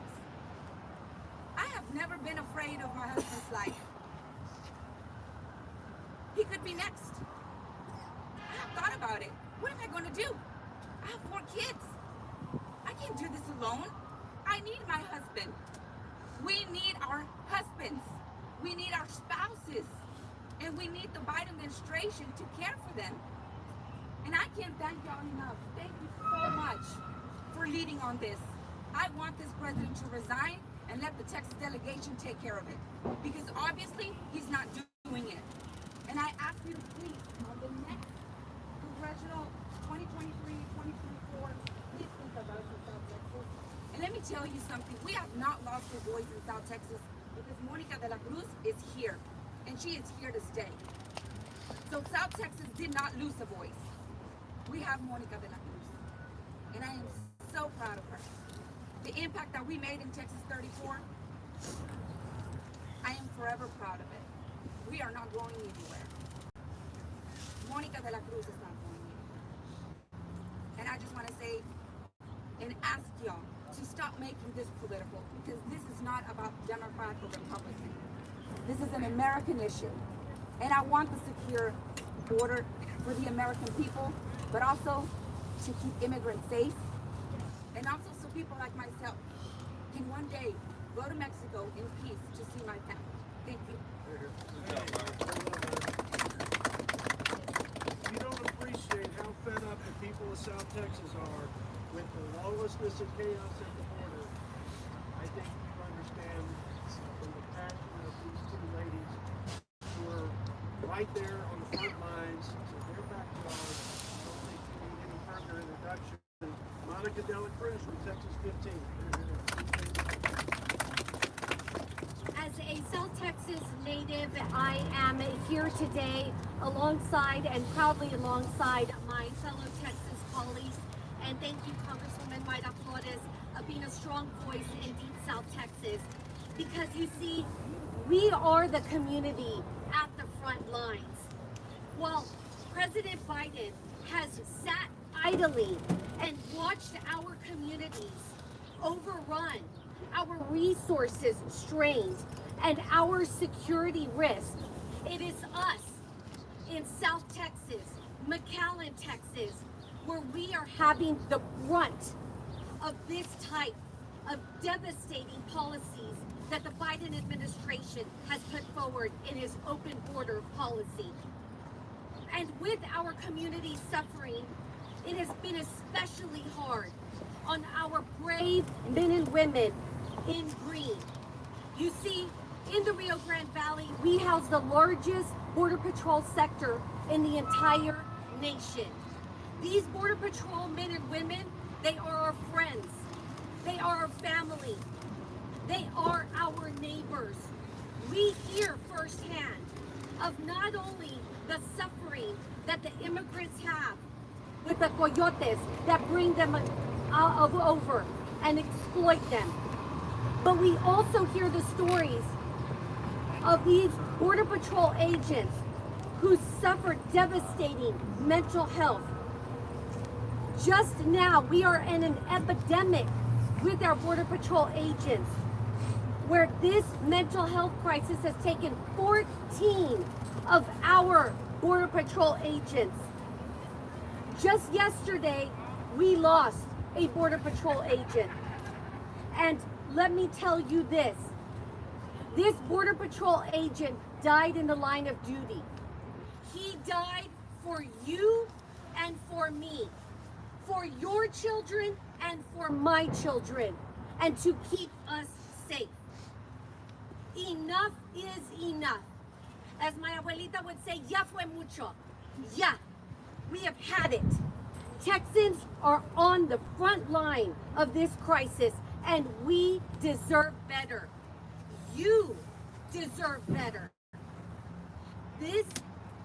I have never been afraid of my husband's life. He could be next. I have thought about it. What am I going to do? I have 4 kids. I can't do this alone. I need my husband. We need our husbands. We need our spouses. And we need the Biden administration to care for them. And I can't thank y'all enough. Thank you so much for leading on this. I want this president to resign and let the Texas delegation take care of it. Because obviously, he's not doing it. And I ask you to please, on the next congressional 2023-2024, please think of us in South Texas. And let me tell you something. We have not lost a voice in South Texas because Monica de la Cruz is here. And she is here to stay. So South Texas did not lose a voice. We have Monica de la Cruz. And I am so proud of her. The impact that we made in Texas 34, I am forever proud of it. We are not going anywhere. Monica de la Cruz is not going anywhere. And I just want to say and ask y'all to stop making this political, because this is not about Democrat or Republican. This is an American issue. And I want the secure border for the American people, but also to keep immigrants safe. And also so people like myself can one day go to Mexico in peace to see my family. Thank you. You don't appreciate how fed up the people of South Texas are with the lawlessness and chaos at the border. I think you understand from the passion of these 2 ladies who are right there on the front lines. So they're backyard. I don't think you need any further introduction. Monica de la Cruz from Texas 15. As a South Texas native, I am here today alongside and proudly alongside my fellow Texas colleagues. And thank you, Congresswoman Mayra Flores, of being a strong voice in Deep South Texas. Because you see, we are the community at the front lines. While President Biden has sat idly and watched our communities overrun, our resources strained, and our security risked, it is us in South Texas, McAllen, Texas, where we are having the brunt of this type of devastating policies that the Biden administration has put forward in his open border policy. And with our community suffering, it has been especially hard on our brave men and women in green. You see, in the Rio Grande Valley, we house the largest Border Patrol sector in the entire nation. These Border Patrol men and women, they are our friends. They are our family. They are our neighbors. We hear firsthand of not only the suffering that the immigrants have with the coyotes that bring them over and exploit them, but we also hear the stories of these Border Patrol agents who suffered devastating mental health. Just now, we are in an epidemic with our Border Patrol agents, where this mental health crisis has taken 14 of our Border Patrol agents. Just yesterday, we lost a Border Patrol agent. And let me tell you this, this Border Patrol agent died in the line of duty. He died for you and for me, for your children and for my children, and to keep us safe. Enough is enough. As my abuelita would say, ya fue mucho. Ya, we have had it. Texans are on the front line of this crisis, and we deserve better. You deserve better. This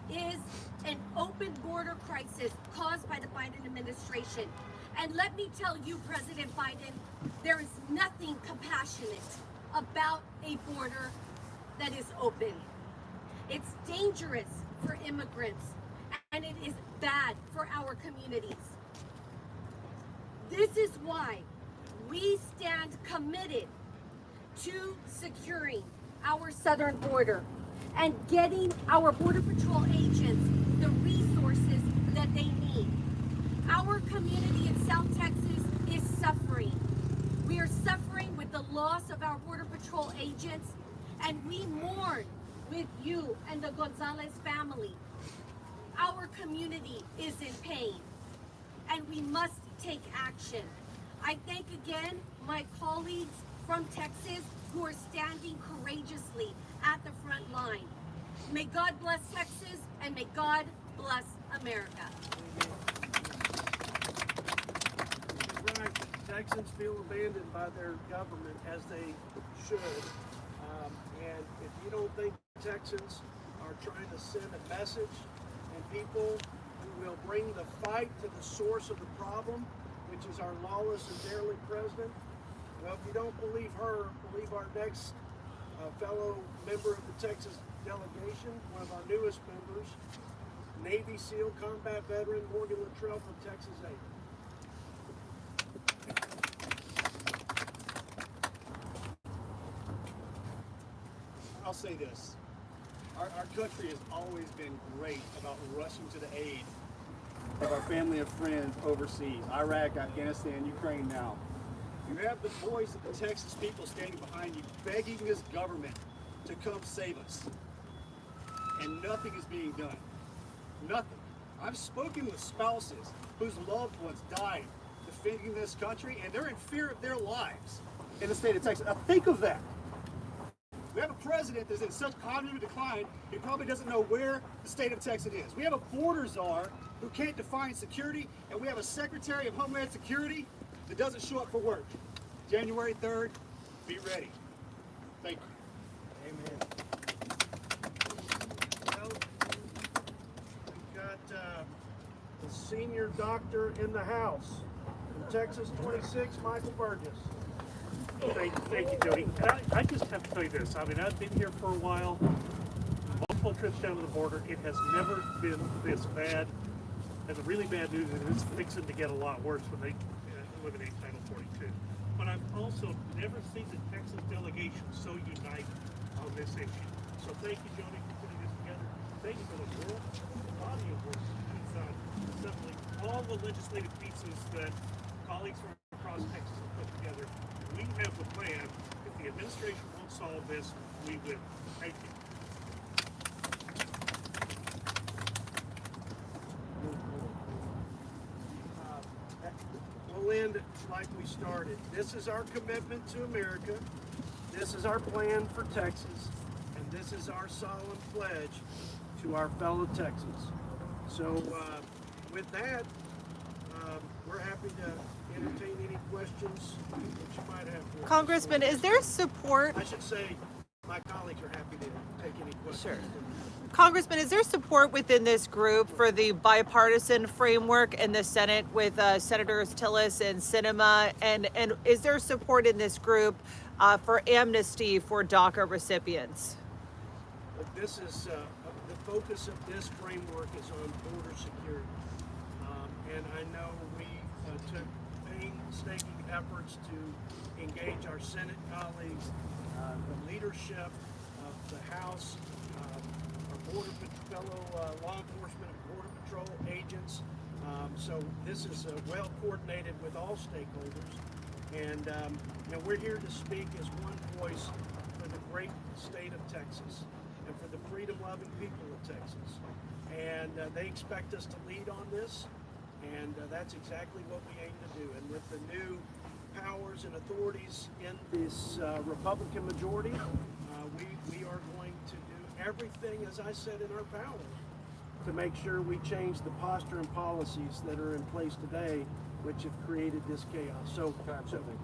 is an open border crisis caused by the Biden administration. And let me tell you, President Biden, there is nothing compassionate about a border that is open. It's dangerous for immigrants, and it is bad for our communities. This is why we stand committed to securing our southern border and getting our Border Patrol agents the resources that they need. Our community in South Texas is suffering. We are suffering with the loss of our Border Patrol agents, and we mourn with you and the Gonzalez family. Our community is in pain, and we must take action. I thank again my colleagues from Texas who are standing courageously at the front line. May God bless Texas, and may God bless America. Right. Texans feel abandoned by their government, as they should. And if you don't think Texans are trying to send a message and people who will bring the fight to the source of the problem, which is our lawless and derelict president, well, if you don't believe her, believe our next fellow member of the Texas delegation, one of our newest members, Navy SEAL combat veteran Morgan Luttrell from Texas 8. I'll say this. Our country has always been great about rushing to the aid of our family and friends overseas, Iraq, Afghanistan, Ukraine now. You have the voice of the Texas people standing behind you, begging this government to come save us. And nothing is being done. Nothing. I've spoken with spouses whose loved ones died defending this country, and they're in fear of their lives in the state of Texas. Now think of that. We have a president that's in such cognitive decline, he probably doesn't know where the state of Texas is. We have a border czar who can't define security, and we have a Secretary of Homeland Security that doesn't show up for work. January 3rd, be ready. Thank you. Amen. Well, the senior doctor in the House. From Texas 26, Michael Burgess. Thank you, Jody. And I just have to tell you this. I mean, I've been here for a while. Multiple trips down to the border. It has never been this bad. And the really bad news is it's fixing to get a lot worse when they eliminate Title 42. But I've also never seen the Texas delegation so united on this issue. So thank you, Jody, for putting this together. Thank you for the world, the body of work that's assembling all the legislative pieces that colleagues from across Texas have put together. We have the plan. If the administration won't solve this, we will. Thank you. We'll end like we started. This is our commitment to America. This is our plan for Texas. And this is our solemn pledge to our fellow Texans. So with that, we're happy to entertain any questions that you might have for us. Congressman, is there support? I should say my colleagues are happy to take any questions. Sure. Congressman, is there support within this group for the bipartisan framework in the Senate with Senators Tillis and Sinema? And is there support in this group for amnesty for DACA recipients? This is the focus of this framework is on border security. And I know we took painstaking efforts to engage our Senate colleagues, the leadership of the House, our fellow law enforcement and border patrol agents. So this is well coordinated with all stakeholders. And we're here to speak as one voice for the great state of Texas and for the freedom-loving people of Texas. And they expect us to lead on this. And that's exactly what we aim to do. And with the new powers and authorities in this Republican majority, we are going to do everything, as I said, in our power to make sure we change the posture and policies that are in place today, which have created this chaos. So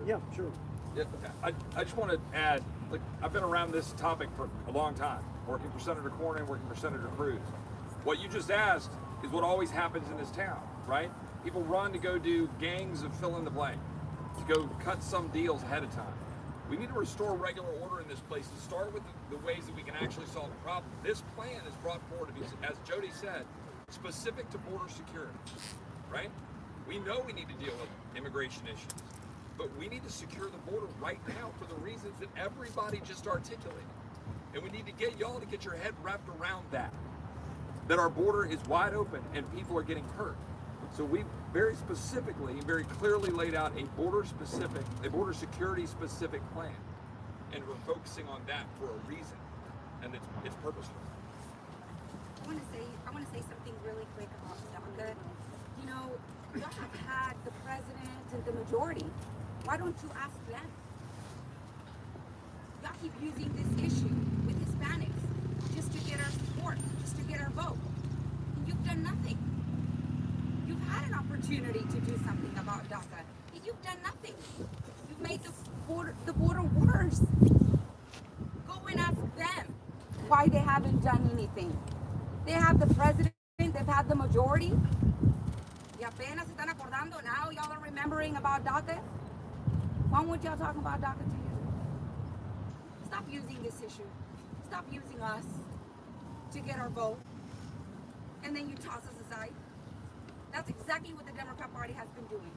yeah, sure. Yeah, I just want to add, like, I've been around this topic for a long time, working for Senator Cornyn, working for Senator Cruz. What you just asked is what always happens in this town, right? People run to go do gangs of fill in the blank, to go cut some deals ahead of time. We need to restore regular order in this place and start with the ways that we can actually solve the problem. This plan is brought forward to be, as Jody said, specific to border security, right? We know we need to deal with immigration issues, but we need to secure the border right now for the reasons that everybody just articulated. And we need to get y'all to get your head wrapped around that our border is wide open and people are getting hurt. So we very specifically and very clearly laid out a border security specific plan. And we're focusing on that for a reason. And it's purposeful. I want to say something really quick about DACA. You know, y'all have had the president and the majority. Why don't you ask them? Y'all keep using this issue with Hispanics just to get our support, just to get our vote. And you've done nothing. You've had an opportunity to do something about DACA, and you've done nothing. You've made the border worse. Go and ask them why they haven't done anything. They have the president, they've had the majority. Y apenas se están acordando now, y'all are remembering about DACA. When would y'all talk about DACA 2 years ago? Stop using this issue. Stop using us to get our vote. And then you toss us aside. That's exactly what the Democrat Party has been doing.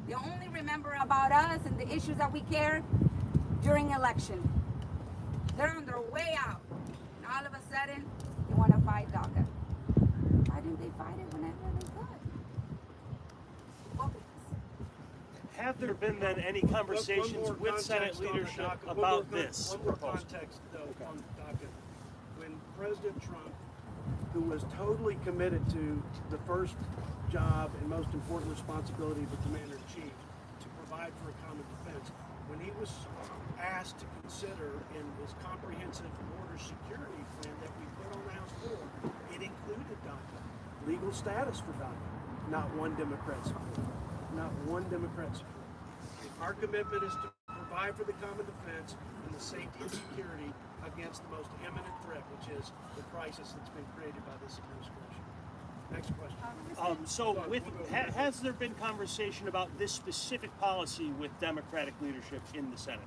They only remember about us and the issues that we care during election. They're on their way out. And all of a sudden, they want to fight DACA. Why didn't they fight it whenever they could? Have there been then any conversations with Senate leadership about this One more proposal? context, though, on DACA. When President Trump, who was totally committed to the first job and most important responsibility of the commander-in-chief, to provide for a common defense, when he was asked to consider in his comprehensive border security plan that we put on the House floor, it included DACA, legal status for DACA. Not one Democrat support. Not one Democrat support. Our commitment is to provide for the common defense and the safety and security against the most imminent threat, which is the crisis that's been created by this administration. Next question. Has there been conversation about this specific policy with Democratic leadership in the Senate?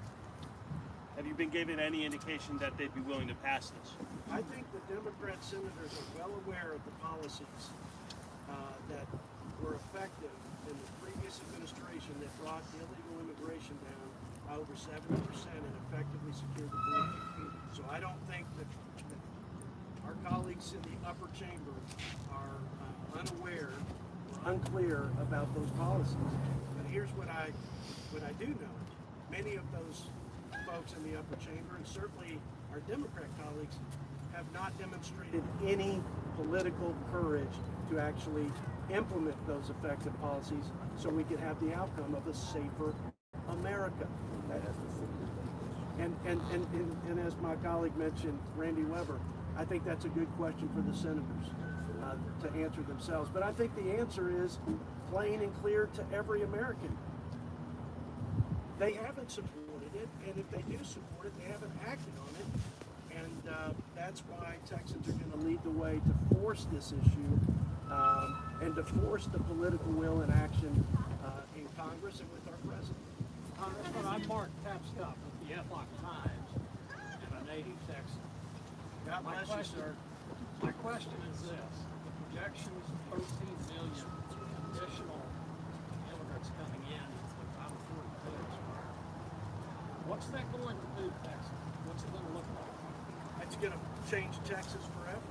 Have you been given any indication that they'd be willing to pass this? I think the Democrat senators are well aware of the policies that were effective in the previous administration that brought illegal immigration down by over 70% and effectively secured the border. So I don't think that our colleagues in the upper chamber are unaware or unclear about those policies. But here's what I do know. Many of those folks in the upper chamber, and certainly our Democrat colleagues, have not demonstrated any political courage to actually implement those effective policies so we could have the outcome of a safer America. And as my colleague mentioned, Randy Weber, I think that's a good question for the senators to answer themselves. But I think the answer is plain and clear to every American. They haven't supported it, and if they do support it, they haven't acted on it. And that's why Texans are going to lead the way to force this issue and to force the political will and action in Congress and with our president. Congressman, I'm Mark Tapscott with the Eflock Times, and a native Texan. God bless you, sir. My question is this: projections 13 million additional immigrants coming in with Title 42 expired. What's that going to do, Texas? What's it going to look like? It's going to change Texas forever.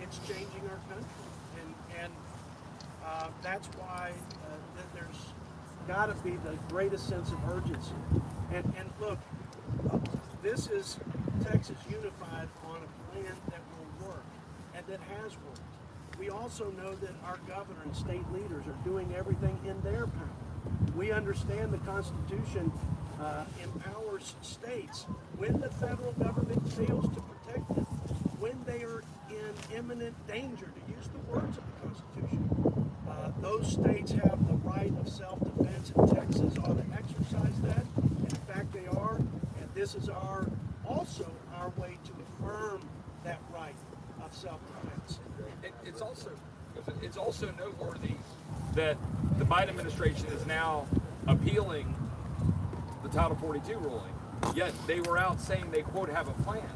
It's changing our country, and that's why there's got to be the greatest sense of urgency. And look, this is Texas unified on a plan that will work and that has worked. We also know that our governor and state leaders are doing everything in their power. We understand the Constitution empowers states when the federal government fails to protect them, when they are in imminent danger, to use the words of the Constitution. Those states have the right of self-defense, and Texas ought to exercise that. And in fact, they are. And this is also our way to affirm that right of self-defense. It's also noteworthy that the Biden administration is now appealing the Title 42 ruling. Yet they were out saying they, quote, have a plan.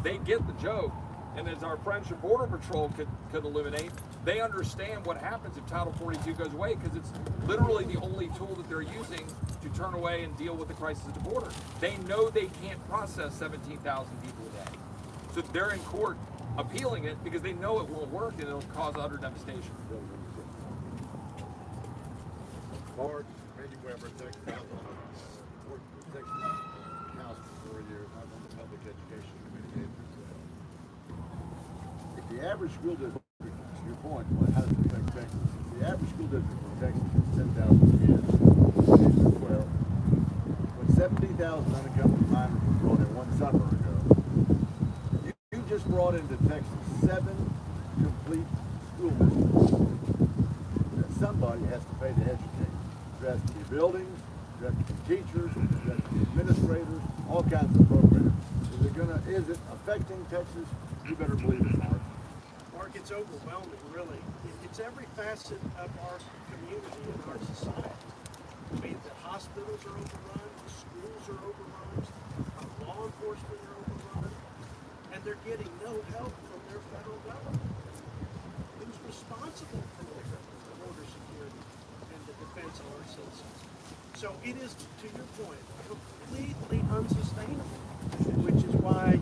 They get the joke. And as our friends from Border Patrol could illuminate, they understand what happens if Title 42 goes away, because it's literally the only tool that they're using to turn away and deal with the crisis at the border. They know they can't process 17,000 people a day. So they're in court appealing it because they know it won't work and it'll cause utter devastation. Mark, Randy Weber, Texas House, worked for the Texas House for 4 years. I was on the Public Education Committee. If the average school district, to your point, how does it affect Texas? If the average school district in Texas is 10,000 kids, well, when 17,000 unaccompanied minors were brought in one summer ago, you just brought into Texas 7 complete school districts that somebody has to pay to educate. There has to be buildings, there has to be teachers, there has to be administrators, all kinds of programs. Is it affecting Texas? You better believe it, Mark. Mark, it's overwhelming, really. It's every facet of our community and our society. I mean, the hospitals are overrun, the schools are overrun, our law enforcement are overrun, and they're getting no help from their federal government. Who's responsible for border security and the defense of our citizens? So it is, to your point, completely unsustainable, which is why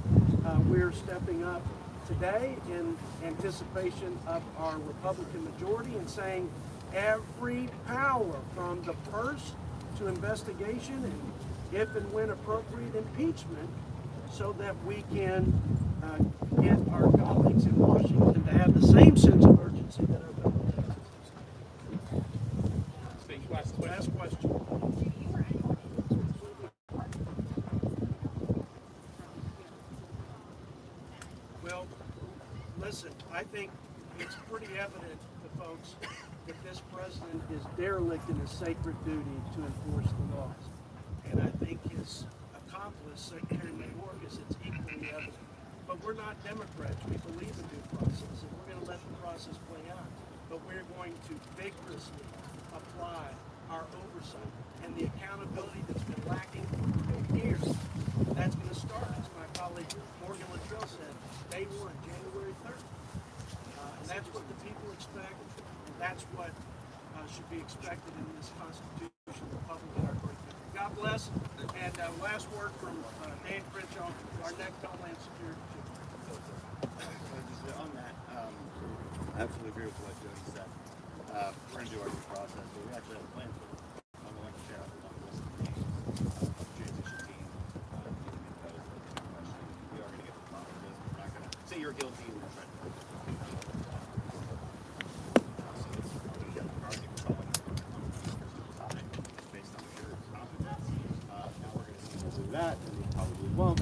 we're stepping up today in anticipation of our Republican majority and saying every power from the purse to investigation and if and when appropriate impeachment, so that we can get our colleagues in Washington to have the same sense of urgency that our fellow Texans. Last question. Well, listen, I think it's pretty evident to folks that this president is derelict in his sacred duty to enforce the laws. And I think his accomplice, Secretary Mayorkas, it's equally evident. But we're not Democrats. We believe in due process, and we're going to let the process play out. but we're going to vigorously apply our oversight and the accountability that's been lacking for years. That's going to start, as my colleague Morgan Luttrell said, day one, January 3rd. And that's what the people expect, and that's what should be expected in this Constitution, republic, and our great country. God bless. And last word from Dan Crenshaw, our next Homeland Security Chief. Just on that, I absolutely agree with what Jody said. We're going to do our due process, but we actually have a plan for it. I'm going to share out along the list of names of the transition team. We are going to get to the bottom of this. We're not going to say you're guilty and we're trying to based on your competence. Now we're going to see if we'll do that, and we probably won't.